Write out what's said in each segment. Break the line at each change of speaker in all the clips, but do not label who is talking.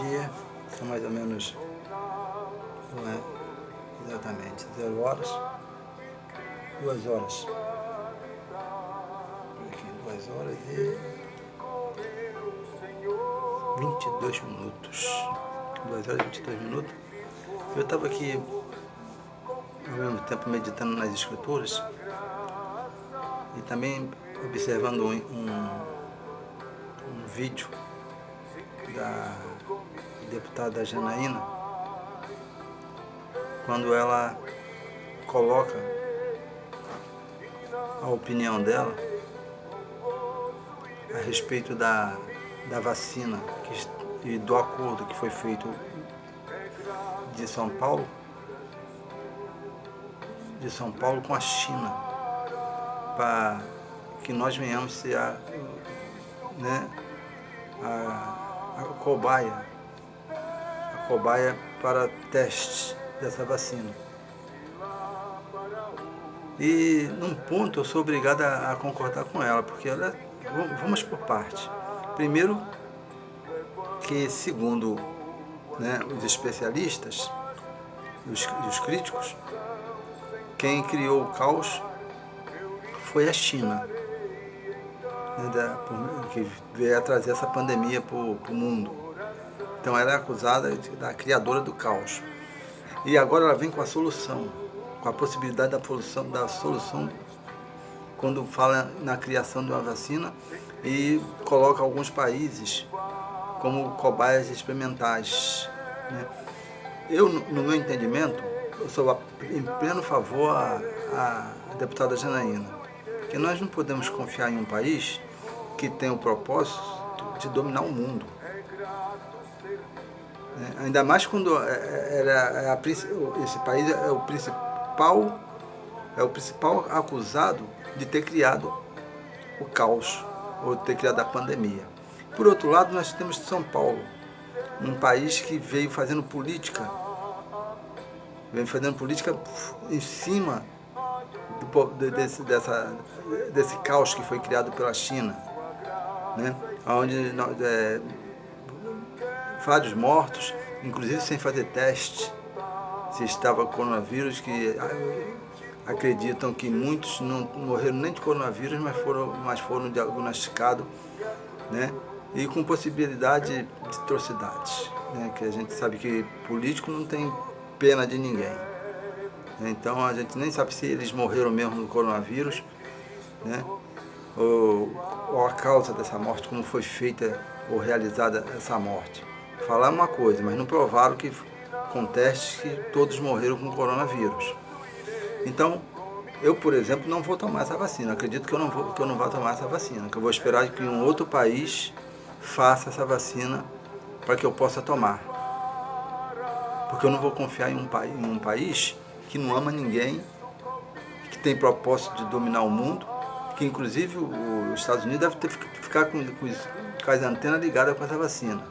dia, são mais ou menos, não é exatamente, 0 horas, 2 horas, aqui, 2 horas e 22 minutos, 2 horas e 22 minutos. Eu estava aqui, ao mesmo tempo, meditando nas escrituras e também observando um vídeo da deputada Janaína, quando ela coloca a opinião dela a respeito da vacina e do acordo que foi feito de São Paulo com a China, para que nós venhamos ser a cobaia para testes dessa vacina. E num ponto eu sou obrigado a concordar com ela, porque vamos por parte. Primeiro, que segundo os especialistas e os críticos, quem criou o caos foi a China, que veio a trazer essa pandemia para o mundo. Então ela é acusada da criadora do caos. E agora ela vem com a solução, com a possibilidade da solução, quando fala na criação de uma vacina e coloca alguns países como cobaias experimentais. Eu, no meu entendimento, eu sou em pleno favor a deputada Janaína, que nós não podemos confiar em um país que tem o propósito de dominar o mundo. Ainda mais quando esse país é o principal acusado de ter criado o caos, ou de ter criado a pandemia. Por outro lado, nós temos São Paulo, um país que veio fazendo política em cima desse caos que foi criado pela China, onde vários mortos, inclusive sem fazer teste se estava coronavírus, que acreditam que muitos não morreram nem de coronavírus, mas foram diagnosticados, e com possibilidade de atrocidades, que a gente sabe que político não tem pena de ninguém. Então a gente nem sabe se eles morreram mesmo do coronavírus, ou a causa dessa morte, como foi feita ou realizada essa morte. Falaram uma coisa, mas não provaram que com testes que todos morreram com coronavírus. Então, eu, por exemplo, não vou tomar essa vacina. Acredito que eu não vou tomar essa vacina, que eu vou esperar que um outro país faça essa vacina para que eu possa tomar. Porque eu não vou confiar em um país que não ama ninguém, que tem propósito de dominar o mundo, que inclusive os Estados Unidos devem ficar com as antenas ligadas com essa vacina.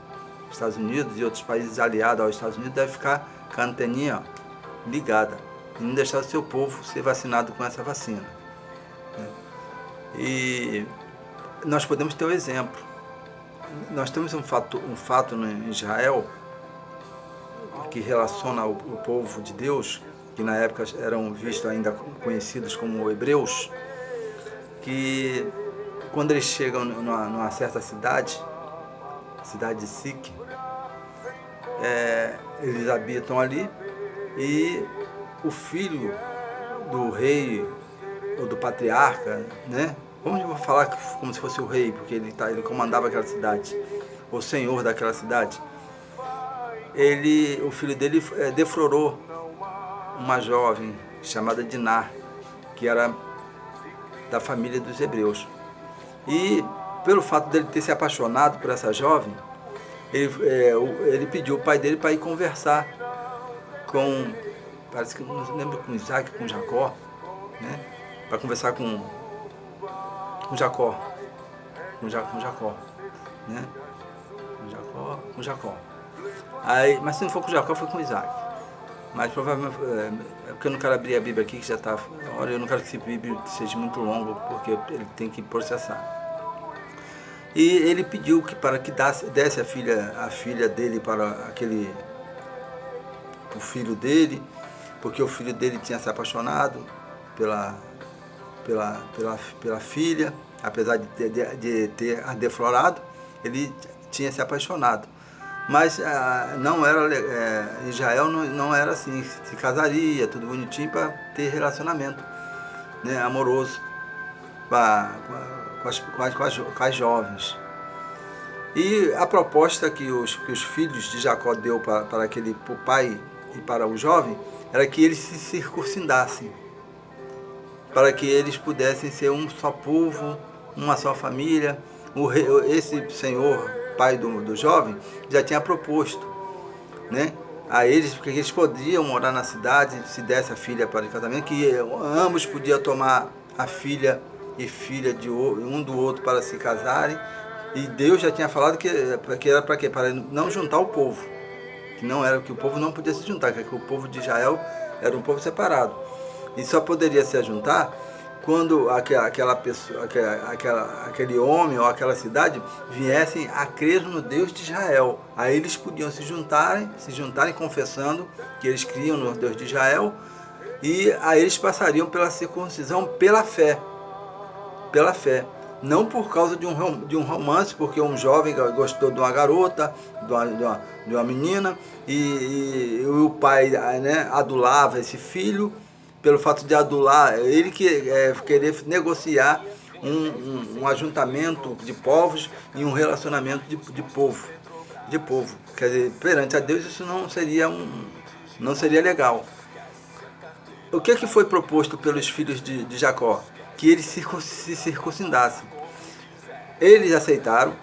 Os Estados Unidos e outros países aliados aos Estados Unidos devem ficar com a anteninha ligada e não deixar o seu povo ser vacinado com essa vacina. E nós podemos ter um exemplo. Nós temos um fato em Israel que relaciona o povo de Deus, que na época eram vistos ainda conhecidos como hebreus, que quando eles chegam numa certa cidade de Sique, eles habitam ali, e o filho do rei ou do patriarca, vamos falar como se fosse o rei, porque ele comandava aquela cidade, o senhor daquela cidade, o filho dele deflorou uma jovem chamada Diná, que era da família dos hebreus. E pelo fato dele ter se apaixonado por essa jovem, ele pediu o pai dele para ir conversar parece que não lembro, com Isaac, com Jacó, para conversar com Jacó, Aí, mas se não for com Jacó, foi com Isaac. Mas provavelmente, é porque eu não quero abrir a Bíblia aqui, que já está hora, eu não quero que esse Bíblia seja muito longo, porque ele tem que processar. E ele pediu para que desse a filha dele para o filho dele, porque o filho dele tinha se apaixonado pela filha, apesar de ter a deflorado, ele tinha se apaixonado. Mas não era, Israel não era assim, se casaria, tudo bonitinho para ter relacionamento, né, amoroso com as jovens. E a proposta que os filhos de Jacó deu para o pai e para o jovem era que eles se circuncidassem, para que eles pudessem ser um só povo, uma só família. Esse senhor, pai do jovem, já tinha proposto, né, a eles, porque eles podiam morar na cidade, se desse a filha para o casamento, que ambos podiam tomar a filha e filha de um do outro para se casarem. E Deus já tinha falado que era para quê? Para não juntar o povo, que o povo não podia se juntar, que o povo de Israel era um povo separado. E só poderia se juntar quando aquela pessoa, aquele homem ou aquela cidade viessem a crer no Deus de Israel. Aí eles podiam se juntarem confessando que eles criam no Deus de Israel, e aí eles passariam pela circuncisão pela fé. Não por causa de um romance, porque um jovem gostou de uma garota, de uma menina, e o pai, né, adulava esse filho. Pelo fato de adular, ele querer negociar um ajuntamento de povos e um relacionamento de povo. Quer dizer, perante a Deus isso não seria legal. O que foi proposto pelos filhos de Jacó? Que eles se circuncidassem. Eles aceitaram,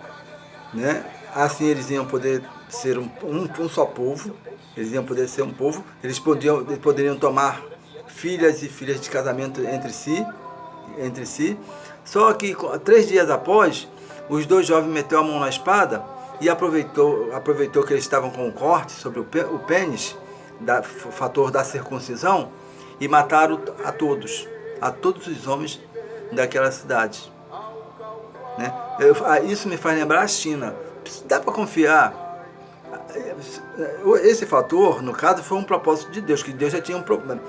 né? Assim eles iam poder ser um só povo, eles iam poder ser um povo, eles poderiam tomar filhas e filhas de casamento entre si. Só que 3 dias após, os 2 jovens meteu a mão na espada e aproveitou que eles estavam com um corte sobre o pênis, fator da circuncisão, e mataram a todos os homens daquela cidade, né? Isso me faz lembrar a China. Dá para confiar? Esse fator, no caso, foi um propósito de Deus, que Deus já tinha um problema.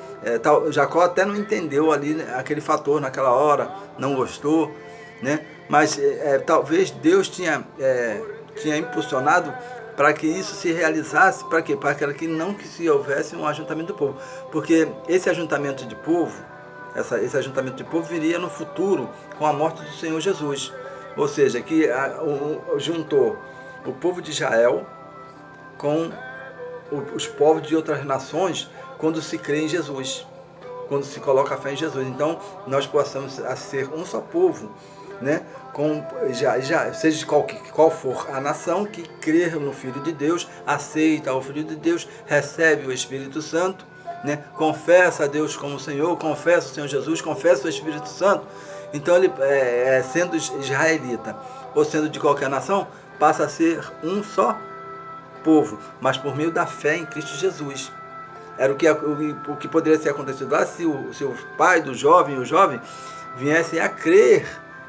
Jacó até não entendeu ali, né, aquele fator naquela hora, não gostou, né? Mas talvez Deus tinha impulsionado para que isso se realizasse. Para quê? Para que não se houvesse um ajuntamento do povo. Porque esse ajuntamento de povo, esse ajuntamento de povo viria no futuro com a morte do Senhor Jesus. Ou seja, que juntou o povo de Israel com os povos de outras nações quando se crê em Jesus, quando se coloca a fé em Jesus. Então nós possamos ser um só povo, né? Seja qual for a nação que crer no Filho de Deus, aceita o Filho de Deus, recebe o Espírito Santo, né? Confessa a Deus como Senhor, confessa o Senhor Jesus, confessa o Espírito Santo. Então ele, sendo israelita ou sendo de qualquer nação, passa a ser um só povo, mas por meio da fé em Cristo Jesus. Era o que poderia ter acontecido lá se o pai do jovem e o jovem viessem a crer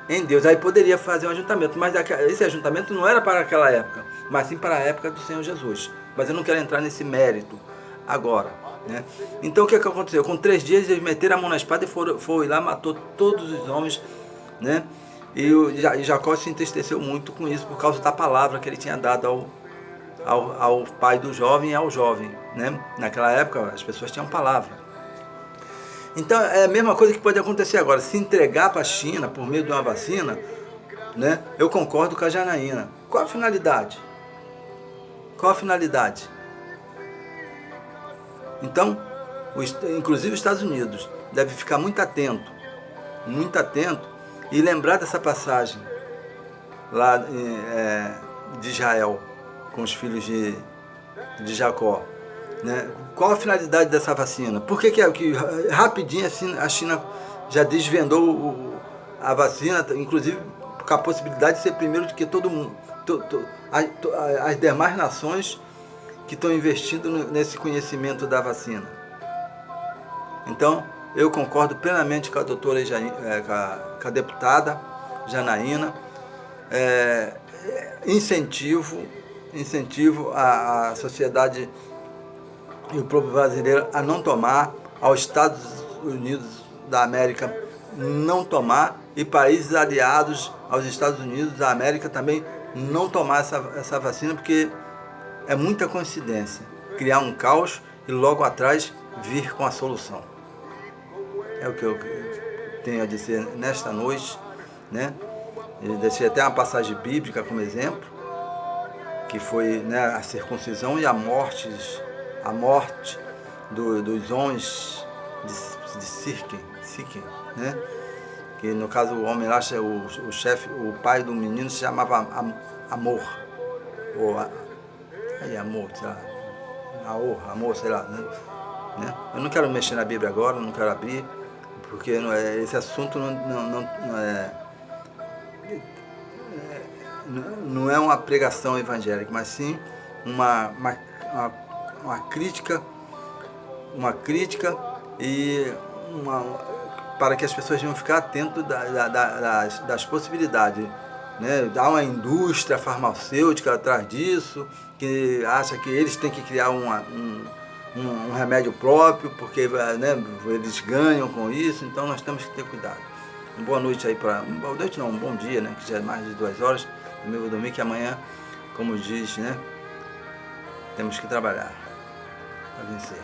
em Deus. Aí poderia fazer um ajuntamento, mas esse ajuntamento não era para aquela época, mas sim para a época do Senhor Jesus. Mas eu não quero entrar nesse mérito agora, né? Então o que aconteceu? Com 3 dias eles meteram a mão na espada e foi lá, matou todos os homens, né? E Jacó se entristeceu muito com isso, por causa da palavra que ele tinha dado ao pai do jovem e ao jovem, né? Naquela época as pessoas tinham palavra. Então é a mesma coisa que pode acontecer agora. Se entregar para a China por meio de uma vacina, né? Eu concordo com a Janaína. Qual a finalidade? Então, inclusive os Estados Unidos deve ficar muito atento e lembrar dessa passagem lá de Israel com os filhos de Jacó, né? Qual a finalidade dessa vacina? Por que rapidinho assim a China já desvendou a vacina, inclusive com a possibilidade de ser primeiro do que todo mundo, as demais nações que estão investindo nesse conhecimento da vacina. Então, eu concordo plenamente com a doutora, com a deputada Janaína, incentivo à sociedade e o povo brasileiro a não tomar, aos Estados Unidos da América não tomar, e países aliados aos Estados Unidos da América também não tomar essa vacina, porque é muita coincidência criar um caos e logo atrás vir com a solução. É o que eu tenho a dizer nesta noite, né? Eu deixei até uma passagem bíblica como exemplo, que foi, né, a circuncisão e a morte dos homens de Siquém, né? Que no caso o homem lá, o chefe, o pai do menino se chamava Amor, ou Amor, sei lá, Amor, sei lá, né? Eu não quero mexer na Bíblia agora, não quero abrir, porque esse assunto não é uma pregação evangélica, mas sim uma crítica e para que as pessoas venham ficar atentas das possibilidades, né? Há uma indústria farmacêutica atrás disso, que acha que eles têm que criar um remédio próprio, porque, né, eles ganham com isso, então nós temos que ter cuidado. Uma boa noite aí boa noite não, um bom dia, né? Que já é mais de 2 horas. Eu vou dormir, que amanhã, como diz, né? Temos que trabalhar para vencer.